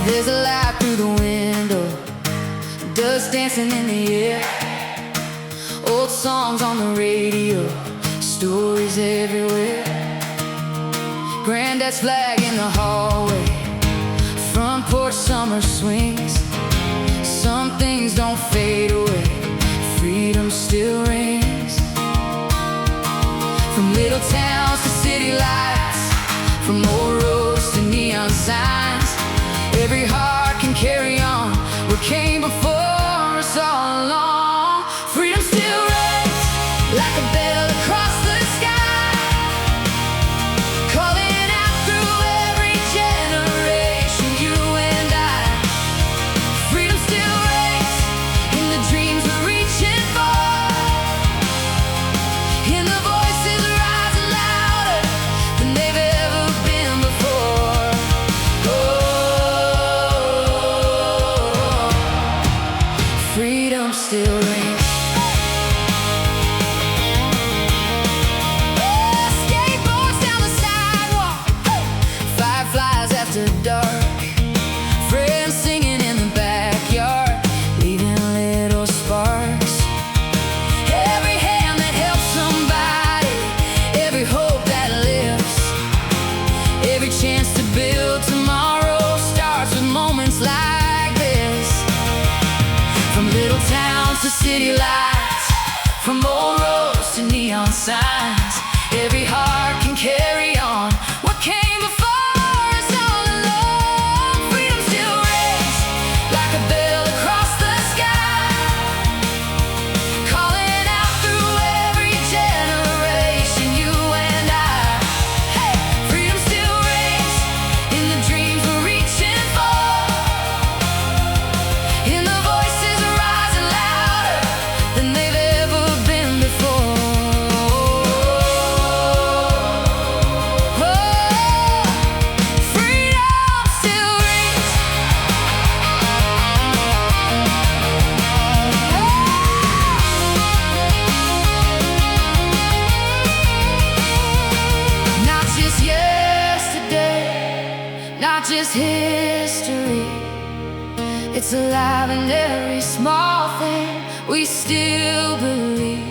There's a light through the window, dust dancing in the air, old songs on the radio, stories everywhere. Granddad's flag in the hallway, front porch summer swings. Some things don't fade away, freedom still rings. From little towns to city lights, from old roads to neon signs, every heart can carry on what came before us all along. Freedom still rings like a bell across the sky, calling out through every generation, you and I. Freedom still rings in the dreams we're reaching for, in the voices rising louder than they've ever been before. Freedom still rings. Skateboards down the sidewalk, fireflies after dark, friends singing in the backyard, leaving little sparks. Every hand that helps somebody, every hope that lifts, every chance to build tomorrow starts with moments like this. From little towns to city lights, from old roads to neon signs, every heart can carry on what came before us all along. Freedom still rings like a bell across the sky, calling out through every generation, you and I. Hey, freedom still rings in the dreams we're reaching for, in the voices rising louder than they've ever been before. Freedom still rings. Not just yesterday, not just history, it's alive in every small thing we still believe.